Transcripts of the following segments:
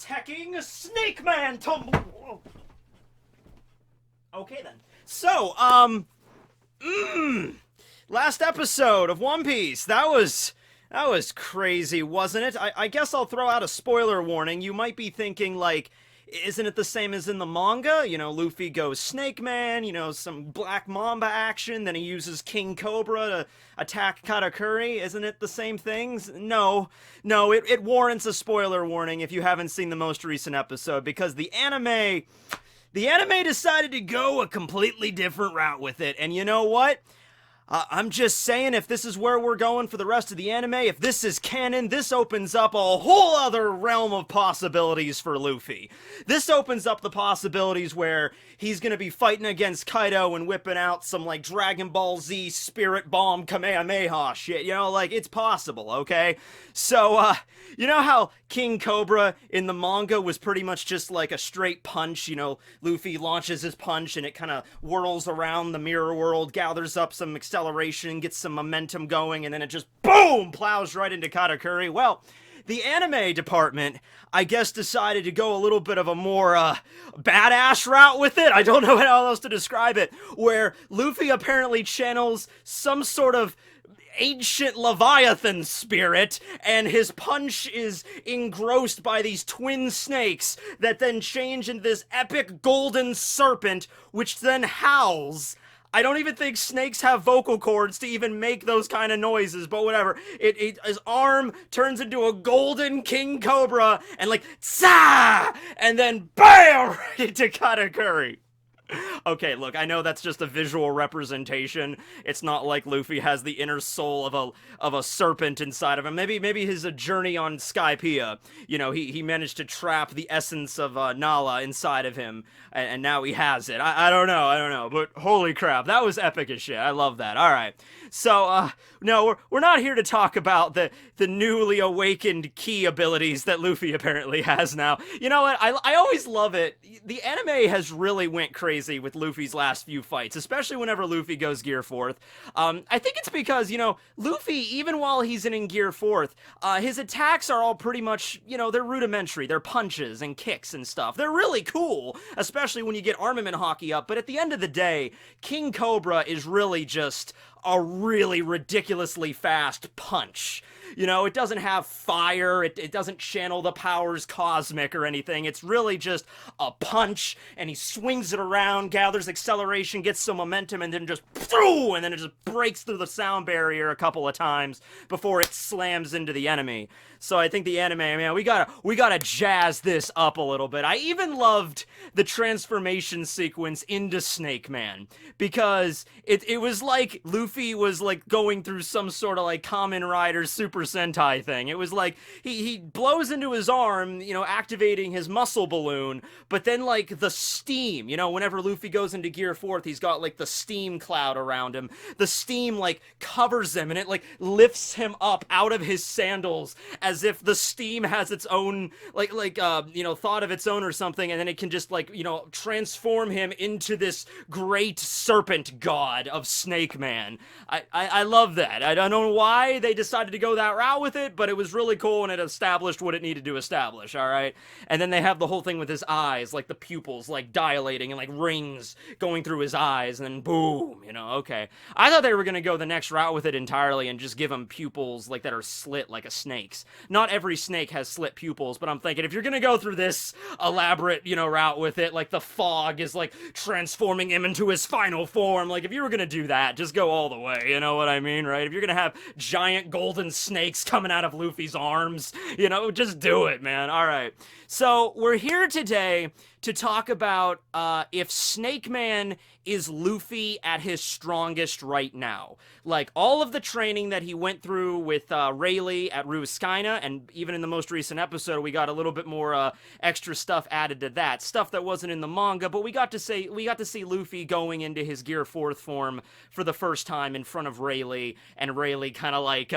Tekking Snakeman tumble. Okay then. So, last episode of One Piece. That was crazy, wasn't it? I guess I'll throw out a spoiler warning. You might be thinking, like, isn't it the same as in the manga? You know, Luffy goes Snakeman, you know, some Black Mamba action, then he uses King Cobra to attack Katakuri. Isn't it the same things? No, it warrants a spoiler warning if you haven't seen the most recent episode, because the anime decided to go a completely different route with it, and you know what? I'm just saying, if this is where we're going for the rest of the anime, if this is canon, this opens up a whole other realm of possibilities for Luffy. This opens up the possibilities where he's gonna be fighting against Kaido and whipping out some, like, Dragon Ball Z Spirit Bomb Kamehameha shit, you know, like, it's possible, okay? So, you know how King Cobra in the manga was pretty much just like a straight punch, you know, Luffy launches his punch and it kind of whirls around the mirror world, gathers up some acceleration, gets some momentum going, and then it just, boom, plows right into Katakuri. Well, the anime department, I guess, decided to go a little bit of a more, badass route with it. I don't know how else to describe it, where Luffy apparently channels some sort of ancient Leviathan spirit, and his punch is engrossed by these twin snakes that then change into this epic golden serpent, which then howls. I don't even think snakes have vocal cords to even make those kind of noises, but whatever. His arm turns into a golden King Cobra, and like, tsa! And then BAM! Right into Katakuri. Okay, look, I know that's just a visual representation. It's not like Luffy has the inner soul of a serpent inside of him. Maybe his journey on Skypiea, you know, he managed to trap the essence of Nala inside of him, and now he has it. I don't know, but holy crap, that was epic as shit. I love that. All right, so no, we're not here to talk about the newly awakened ki abilities that Luffy apparently has now. You know what? I always love it. The anime has really went crazy with Luffy's last few fights, especially whenever Luffy goes Gear 4th. I think it's because, you know, Luffy, even while he's in Gear 4th, his attacks are all pretty much, you know, they're rudimentary. They're punches and kicks and stuff. They're really cool, especially when you get armament hockey up, but at the end of the day, King Cobra is really just a really ridiculously fast punch. You know, it doesn't have fire, it doesn't channel the powers cosmic or anything. It's really just a punch, and he swings it around, gathers acceleration, gets some momentum, and then just, and then it just breaks through the sound barrier a couple of times before it slams into the enemy. So I think the anime, man, we gotta jazz this up a little bit. I even loved the transformation sequence into Snakeman, because it was like Luffy was like going through some sort of like Kamen Rider Super Sentai thing. It was like he blows into his arm, you know, activating his muscle balloon, but then like the steam, you know, whenever Luffy goes into Gear 4th, he's got like the steam cloud around him. The steam like covers him, and it like lifts him up out of his sandals as if the steam has its own you know, thought of its own or something, and then it can just like, you know, transform him into this great serpent god of Snakeman. I love that. I don't know why they decided to go that route with it, but it was really cool, and it established what it needed to establish, alright? And then they have the whole thing with his eyes, like the pupils like dilating and like rings going through his eyes, and then boom, you know, okay. I thought they were gonna go the next route with it entirely and just give him pupils like that are slit like a snake's. Not every snake has slit pupils, but I'm thinking if you're gonna go through this elaborate, you know, route with it, like the fog is like transforming him into his final form, like if you were gonna do that, just go all the way, you know what I mean, right? If you're gonna have giant golden snakes coming out of Luffy's arms, you know, just do it, man. All right. So we're here today to talk about if Snakeman is Luffy at his strongest right now. Like, all of the training that he went through with Rayleigh at Ruiskaina, and even in the most recent episode, we got a little bit more extra stuff added to that. Stuff that wasn't in the manga, but we got to see Luffy going into his Gear 4th form for the first time in front of Rayleigh, and Rayleigh kind of like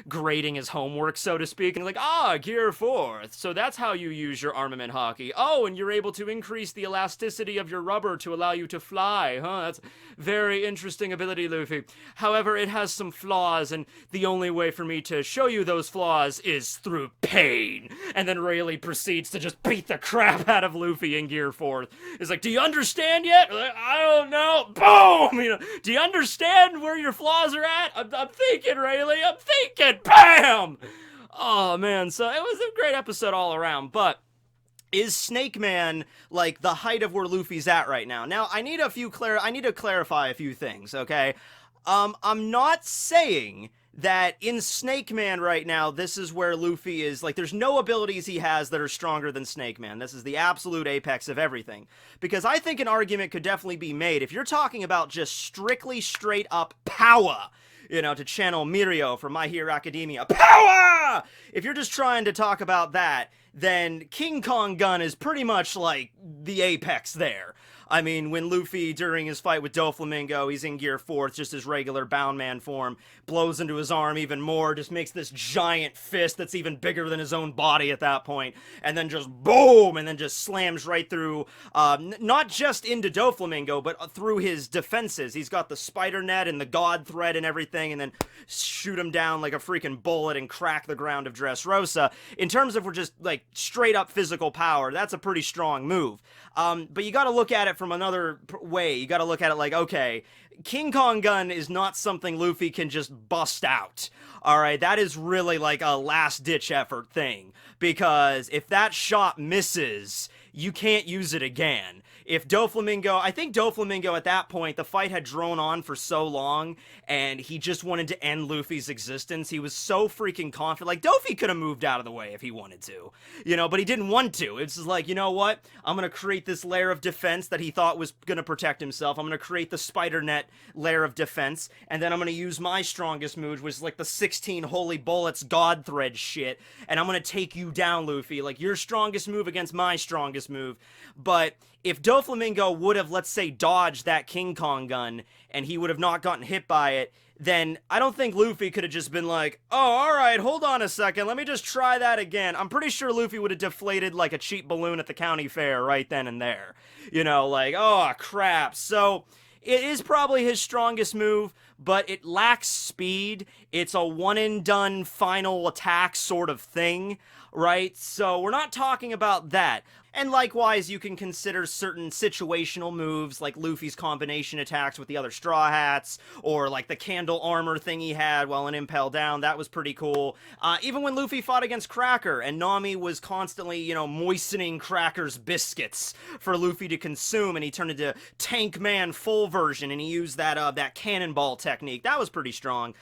grading his homework, so to speak, and like, Gear 4th, so that's how you use your armament hockey. Oh, and you're able to increase the elasticity of your rubber to allow you to fly. That's a very interesting ability, Luffy. However, it has some flaws, and the only way for me to show you those flaws is through pain. And then Rayleigh proceeds to just beat the crap out of Luffy in Gear 4. It's like, do you understand yet? I don't know. Boom! You know, do you understand where your flaws are at? I'm thinking, Rayleigh. I'm thinking. Bam! Oh, man. So it was a great episode all around, but is Snakeman, like, the height of where Luffy's at right now? Now, I need to clarify a few things, okay? I'm not saying that in Snakeman right now, this is where Luffy is, like, there's no abilities he has that are stronger than Snakeman. This is the absolute apex of everything. Because I think an argument could definitely be made, if you're talking about just strictly straight up power, you know, to channel Mirio from My Hero Academia, power! If you're just trying to talk about that, then King Kong Gun is pretty much like the apex there. I mean, when Luffy, during his fight with Doflamingo, he's in Gear 4, it's just his regular Bound Man form, blows into his arm even more, just makes this giant fist that's even bigger than his own body at that point, and then just boom, and then just slams right through, not just into Doflamingo, but through his defenses. He's got the spider net and the god thread and everything, and then shoot him down like a freaking bullet and crack the ground of Dressrosa. In terms of just, like, straight up physical power, that's a pretty strong move. But you gotta look at it from another way. You gotta look at it like, okay, King Kong Gun is not something Luffy can just bust out. Alright, that is really like a last-ditch effort thing. Because if that shot misses, you can't use it again. If Doflamingo, I think Doflamingo at that point, the fight had drawn on for so long, and he just wanted to end Luffy's existence. He was so freaking confident. Like, Dofi could have moved out of the way if he wanted to, you know, but he didn't want to. It's just like, you know what? I'm gonna create this layer of defense that he thought was gonna protect himself. I'm gonna create the spider net layer of defense, and then I'm gonna use my strongest move, which is like the 16 holy bullets god thread shit, and I'm gonna take you down, Luffy. Like, your strongest move against my strongest move. But if Doflamingo would have, let's say, dodged that King Kong Gun, and he would have not gotten hit by it, then I don't think Luffy could have just been like, oh, alright, hold on a second, let me just try that again. I'm pretty sure Luffy would have deflated like a cheap balloon at the county fair right then and there. You know, like, oh, crap. So it is probably his strongest move, but it lacks speed. It's a one-and-done final attack sort of thing, right? So we're not talking about that. And likewise, you can consider certain situational moves, like Luffy's combination attacks with the other Straw Hats, or like the candle armor thing he had while in Impel Down. That was pretty cool. Even when Luffy fought against Cracker, and Nami was constantly, you know, moistening Cracker's biscuits for Luffy to consume, and he turned into Tank Man full version, and he used that cannonball technique. That was pretty strong.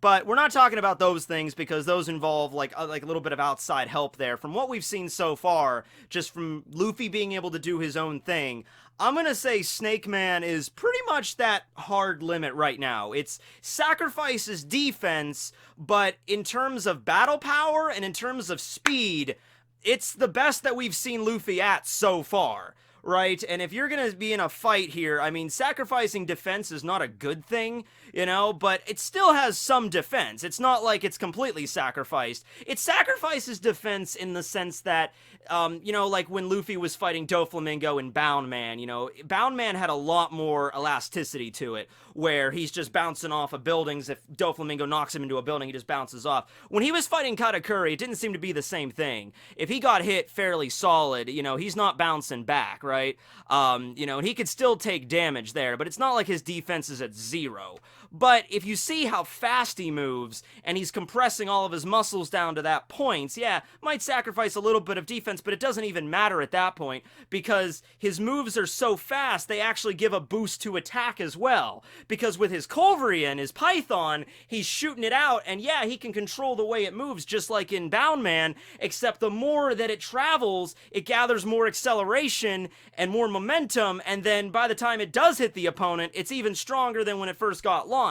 But we're not talking about those things, because those involve like a little bit of outside help there. From what we've seen so far, just from Luffy being able to do his own thing, I'm gonna say Snakeman is pretty much that hard limit right now. It's sacrifices defense, but in terms of battle power and in terms of speed, it's the best that we've seen Luffy at so far. Right? And if you're gonna be in a fight here, I mean, sacrificing defense is not a good thing, you know, but it still has some defense. It's not like it's completely sacrificed. It sacrifices defense in the sense that, you know, like when Luffy was fighting Doflamingo in Bound Man, you know, Bound Man had a lot more elasticity to it, where he's just bouncing off of buildings. If Doflamingo knocks him into a building, he just bounces off. When he was fighting Katakuri, it didn't seem to be the same thing. If he got hit fairly solid, you know, he's not bouncing back, right? You know, and he could still take damage there, but it's not like his defense is at 0. But if you see how fast he moves, and he's compressing all of his muscles down to that point, yeah, might sacrifice a little bit of defense, but it doesn't even matter at that point, because his moves are so fast, they actually give a boost to attack as well. Because with his Culverian, his Python, he's shooting it out, and yeah, he can control the way it moves, just like in Bound Man, except the more that it travels, it gathers more acceleration and more momentum, and then by the time it does hit the opponent, it's even stronger than when it first got launched.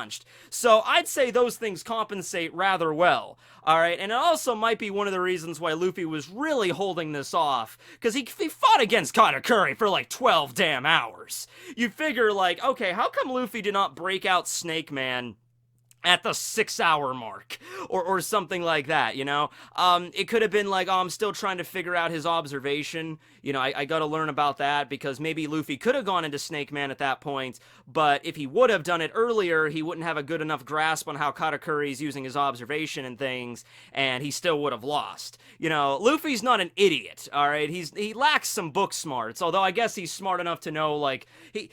So I'd say those things compensate rather well. Alright, and it also might be one of the reasons why Luffy was really holding this off, because he fought against Katakuri for like 12 damn hours. You figure, like, okay, how come Luffy did not break out Snakeman at the 6 hour mark or something like that, you know. It could have been like, oh, I'm still trying to figure out his observation, you know. I gotta learn about that, because maybe Luffy could have gone into Snakeman at that point, but if he would have done it earlier, he wouldn't have a good enough grasp on how Katakuri's using his observation and things, and he still would have lost, you know. Luffy's not an idiot, all right. He lacks some book smarts, although I guess he's smart enough to know, like,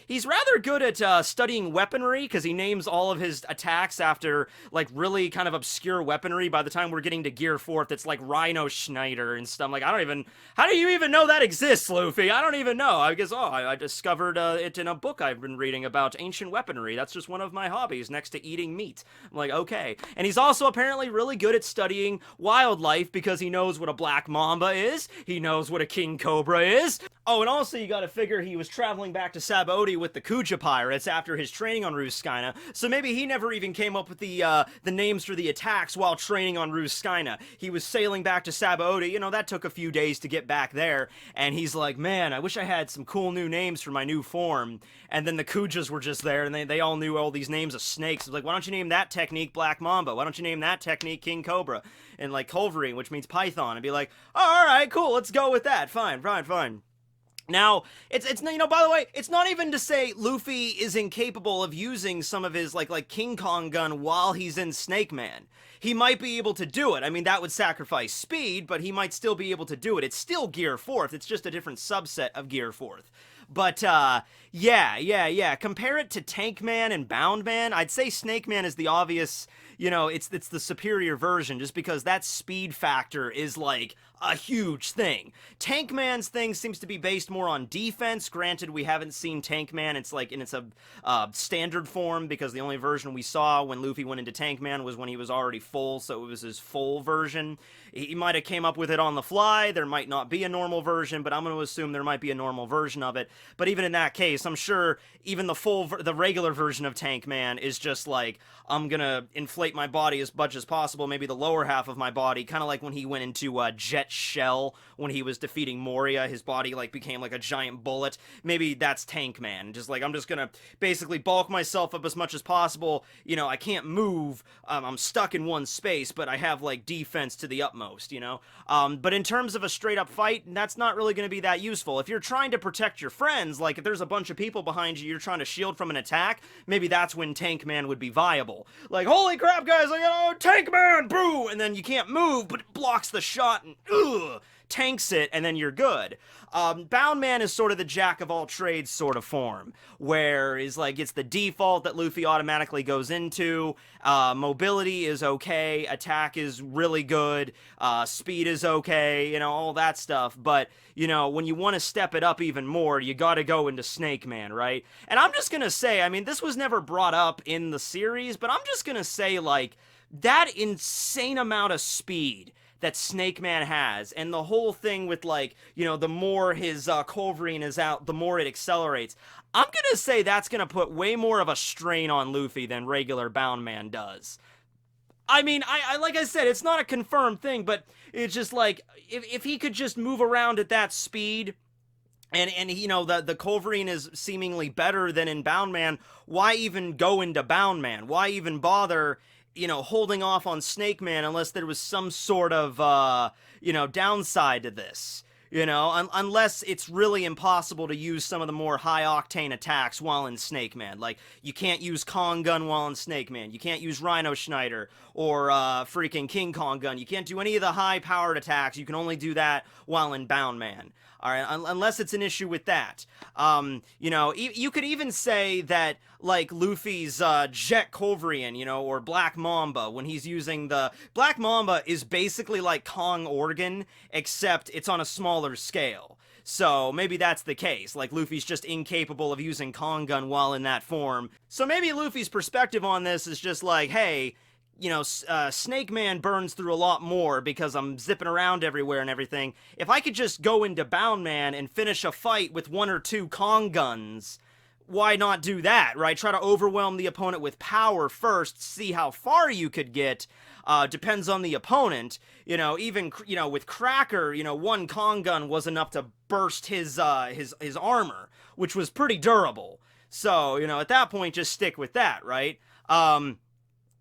he's rather good at studying weaponry, because he names all of his attacks after, like, really kind of obscure weaponry. By the time we're getting to Gear 4th, it's like Rhino Schneider and stuff. Like, how do you even know that exists, Luffy? I don't even know. I guess, I discovered it in a book I've been reading about ancient weaponry. That's just one of my hobbies next to eating meat. I'm like, okay. And he's also apparently really good at studying wildlife, because he knows what a black mamba is. He knows what a king cobra is. Oh, and also you gotta figure he was traveling back to Sabaody with the Kuja pirates after his training on Ruskina, so maybe he never even came up with the names for the attacks while training on Ruskina. He was sailing back to Sabaody, you know, that took a few days to get back there, and he's like, man, I wish I had some cool new names for my new form. And then the Kujas were just there, and they all knew all these names of snakes. It was like, why don't you name that technique Black Mamba? Why don't you name that technique King Cobra? And like Culvering, which means python, and be like, oh, alright, cool, let's go with that, fine. Now, it's you know, by the way, it's not even to say Luffy is incapable of using some of his, like King Kong gun while he's in Snakeman. He might be able to do it. I mean, that would sacrifice speed, but he might still be able to do it. It's still Gear 4th, it's just a different subset of Gear 4th. But, yeah. Compare it to Tankman and Boundman. I'd say Snakeman is the obvious, you know, it's the superior version, just because that speed factor is, like, a huge thing. Tankman's thing seems to be based more on defense. Granted, we haven't seen Tankman. It's like in its standard form, because the only version we saw when Luffy went into Tankman was when he was already full, so it was his full version. He might have came up with it on the fly. There might not be a normal version, but I'm going to assume there might be a normal version of it. But even in that case, I'm sure even the regular version of Tankman is just like, I'm going to inflate my body as much as possible, maybe the lower half of my body, kind of like when he went into Jet Shell when he was defeating Moria. His body, like, became like a giant bullet. Maybe that's Tankman. Just like, I'm just going to basically bulk myself up as much as possible. You know, I can't move. I'm stuck in one space, but I have, like, defense to the utmost, you know? But in terms of a straight-up fight, that's not really going to be that useful. If you're trying to protect your friends, like if there's a bunch of people behind you, you're trying to shield from an attack, maybe that's when Tankman would be viable. Like, holy crap, guys, like, oh, Tankman, boo! And then you can't move, but it blocks the shot and, tanks it, and then you're good. Boundman is sort of the jack-of-all-trades sort of form, where is like, it's the default that Luffy automatically goes into. Mobility is okay, attack is really good, speed is okay, you know, all that stuff. But, you know, when you want to step it up even more, you gotta go into Snakeman, right? And I'm just gonna say, I mean, this was never brought up in the series, but I'm just gonna say, like, that insane amount of speed that Snakeman has, and the whole thing with, like, you know, the more his Culverine is out, the more it accelerates. I'm gonna say that's gonna put way more of a strain on Luffy than regular Boundman does. I mean, I like I said, it's not a confirmed thing, but it's just like, if he could just move around at that speed, and you know, the Culverine is seemingly better than in Boundman, why even go into Boundman? Why even bother, you know, holding off on Snakeman unless there was some sort of, you know, downside to this? You know, unless it's really impossible to use some of the more high-octane attacks while in Snakeman. Like, you can't use Kong Gun while in Snakeman. You can't use Rhino Schneider or freaking King Kong Gun. You can't do any of the high-powered attacks. You can only do that while in Boundman. All right, unless it's an issue with that. You know, you could even say that, like, Luffy's Jet Culverian, you know, or Black Mamba, when he's using the... Black Mamba is basically like Kong Organ, except it's on a smaller scale. So maybe that's the case. Like, Luffy's just incapable of using Kong Gun while in that form. So maybe Luffy's perspective on this is just like, hey, you know, Snakeman burns through a lot more because I'm zipping around everywhere and everything. If I could just go into Boundman and finish a fight with 1 or 2 Kong Guns, why not do that, right? Try to overwhelm the opponent with power first, see how far you could get. Depends on the opponent. You know, even, you know, with Cracker, you know, 1 Kong Gun was enough to burst his armor, which was pretty durable. So, you know, at that point, just stick with that, right?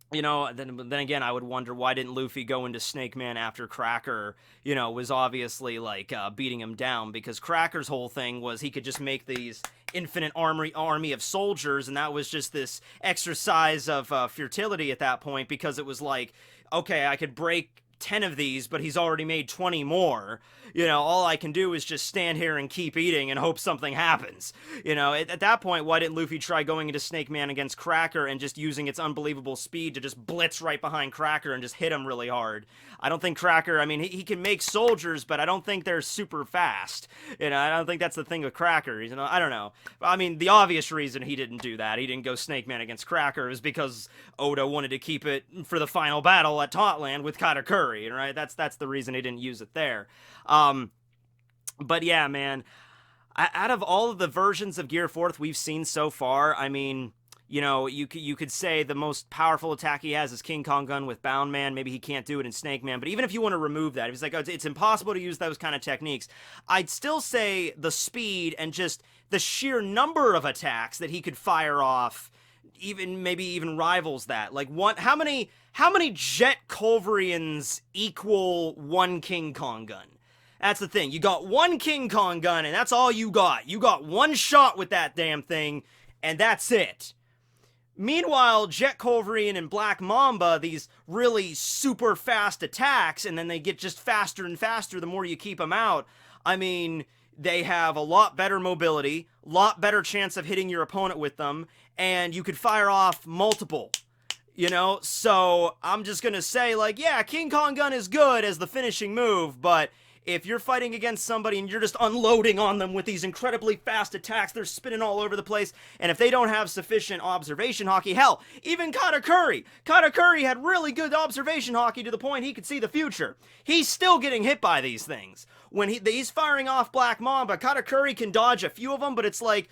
Then again, I would wonder why didn't Luffy go into Snakeman after Cracker, was obviously like beating him down, because Cracker's whole thing was he could just make these infinite army of soldiers, and that was just this exercise of futility at that point, because it was like, okay, I could break 10 of these, but he's already made 20 more. All I can do is just stand here and keep eating and hope something happens. At that point, why didn't Luffy try going into Snake Man against Cracker and just using its unbelievable speed to just blitz right behind Cracker and just hit him really hard? I don't think Cracker, I mean, he can make soldiers, but I don't think they're super fast. I don't think that's the thing with Cracker. I don't know. I mean, the obvious reason he didn't do that, he didn't go Snake Man against Cracker, is because Oda wanted to keep it for the final battle at Tautland with Katakuri, right? That's the reason he didn't use it there. But yeah, man, out of all of the versions of Gear Fourth we've seen so far, I mean, you could say the most powerful attack he has is King Kong Gun with Bound Man. Maybe he can't do it in Snake Man, but even if you want to remove that, if it's like, oh, it's impossible to use those kind of techniques, I'd still say the speed and just the sheer number of attacks that he could fire off maybe even rivals that. Like, how many Jet Culverians equal one King Kong Gun? That's the thing. You got one King Kong Gun, and that's all you got. You got one shot with that damn thing, and that's it. Meanwhile, Jet Culverian and Black Mamba, these really super fast attacks, and then they get just faster and faster the more you keep them out. I mean, they have a lot better mobility, lot better chance of hitting your opponent with them, and you could fire off multiple. So I'm just gonna say, like, yeah, King Kong Gun is good as the finishing move, but if you're fighting against somebody and you're just unloading on them with these incredibly fast attacks, they're spinning all over the place, and if they don't have sufficient observation hockey, hell, even Katakuri had really good observation hockey to the point he could see the future. He's still getting hit by these things. When he's firing off Black Mamba, Katakuri can dodge a few of them, but it's like,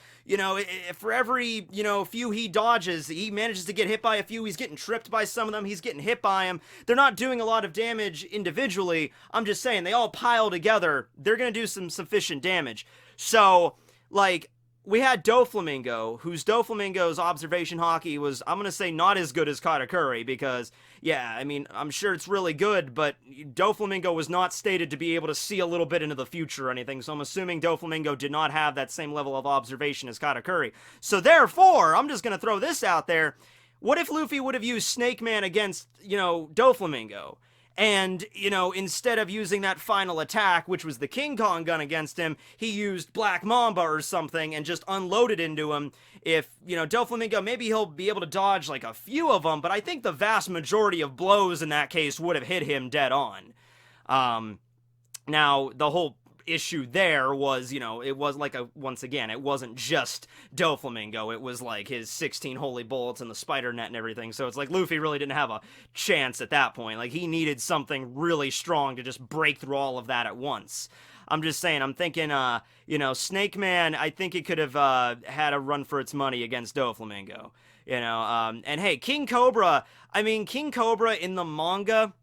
for every, few he dodges, he manages to get hit by a few. He's getting tripped by some of them. He's getting hit by them. They're not doing a lot of damage individually. I'm just saying, they all pile together. They're going to do some sufficient damage. So, like, we had Doflamingo, whose Doflamingo's observation hockey was, I'm going to say, not as good as Katakuri, because, yeah, I mean, I'm sure it's really good, but Doflamingo was not stated to be able to see a little bit into the future or anything, so I'm assuming Doflamingo did not have that same level of observation as Katakuri. So therefore, I'm just going to throw this out there, what if Luffy would have used Snake Man against, Doflamingo? And, instead of using that final attack, which was the King Kong Gun against him, he used Black Mamba or something and just unloaded into him. If, Doflamingo, maybe he'll be able to dodge like a few of them, but I think the vast majority of blows in that case would have hit him dead on. Now, the whole issue there was, it was like once again, it wasn't just Doflamingo, it was like his 16 holy bullets and the spider net and everything, so it's like Luffy really didn't have a chance at that point. Like, he needed something really strong to just break through all of that at once. I'm just saying, I'm thinking, Snake Man, I think it could have had a run for its money against Doflamingo, and hey, King Cobra in the manga,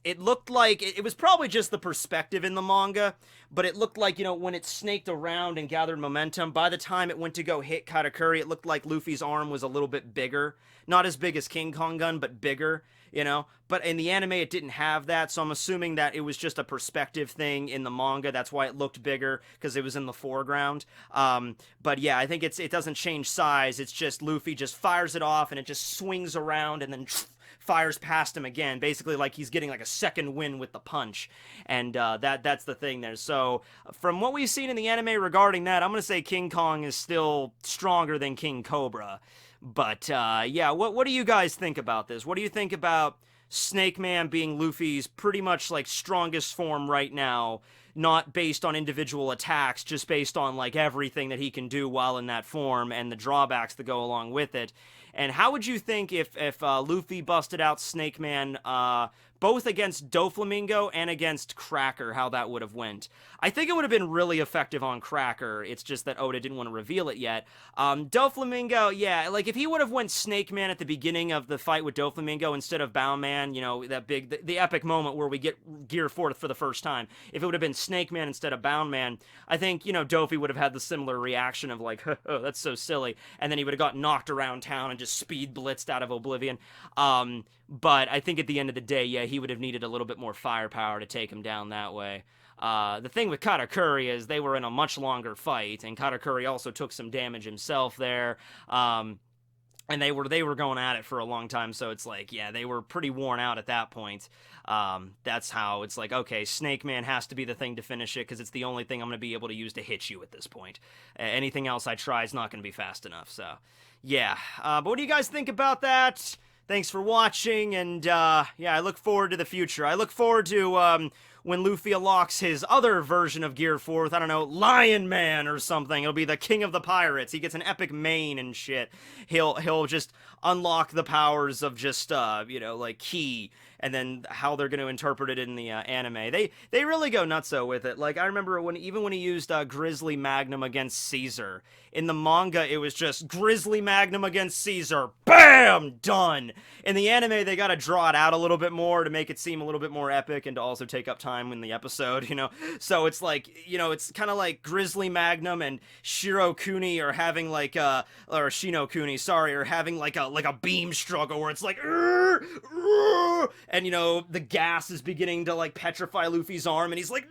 it looked like, it was probably just the perspective in the manga, but it looked like, when it snaked around and gathered momentum, by the time it went to go hit Katakuri, it looked like Luffy's arm was a little bit bigger. Not as big as King Kong Gun, but bigger, But in the anime, it didn't have that, so I'm assuming that it was just a perspective thing in the manga. That's why it looked bigger, because it was in the foreground. But yeah, I think it doesn't change size. It's just Luffy just fires it off, and it just swings around, and then fires past him again, basically like he's getting like a second win with the punch, and that's the thing there. So from what we've seen in the anime regarding that, I'm gonna say King Kong is still stronger than King Cobra. But yeah, what do you guys think about this? What do you think about Snake Man being Luffy's pretty much like strongest form right now, not based on individual attacks, just based on like everything that he can do while in that form and the drawbacks that go along with it? And how would you think if Luffy busted out Snake Man both against Doflamingo and against Cracker, how that would have went. I think it would have been really effective on Cracker. It's just that Oda didn't want to reveal it yet. Doflamingo, yeah, like if he would have went Snakeman at the beginning of the fight with Doflamingo instead of Boundman, you know, that big, the epic moment where we get Gear 4 for the first time. If it would have been Snakeman instead of Boundman, I think, you know, Dofi would have had the similar reaction of like, oh, that's so silly. And then he would have got knocked around town and just speed blitzed out of Oblivion. But I think at the end of the day, yeah, he would have needed a little bit more firepower to take him down that way. The thing with Katakuri is they were in a much longer fight, and Katakuri also took some damage himself there. And they were going at it for a long time, so it's like, yeah, they were pretty worn out at that point. That's how it's like, okay, Snakeman has to be the thing to finish it, because it's the only thing I'm going to be able to use to hit you at this point. Anything else I try is not going to be fast enough, so, yeah. But what do you guys think about that? Thanks for watching, and, yeah, I look forward to the future. I look forward to, when Luffy unlocks his other version of Gear 4 with, I don't know, Lion Man or something. It'll be the King of the Pirates. He gets an epic mane and shit. He'll just unlock the powers of just, you know, like, Ki, and then how they're going to interpret it in the anime. They really go nutso with it. Like, I remember even when he used Grizzly Magnum against Caesar. In the manga, it was just Grizzly Magnum against Caesar. Bam! Done! In the anime, they gotta draw it out a little bit more to make it seem a little bit more epic and to also take up time in the episode, you know? So it's like, you know, it's kind of like Grizzly Magnum and Shiro Kuni are having like, or Shino Kuni, sorry, are having like a beam struggle where it's like, and you know, the gas is beginning to like petrify Luffy's arm and he's like,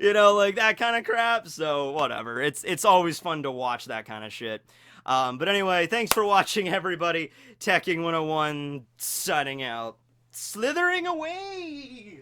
you know, like that kind of crap. So whatever. It's always fun to watch that kind of shit. But anyway, thanks for watching, everybody. Tekking101 signing out. Slithering away!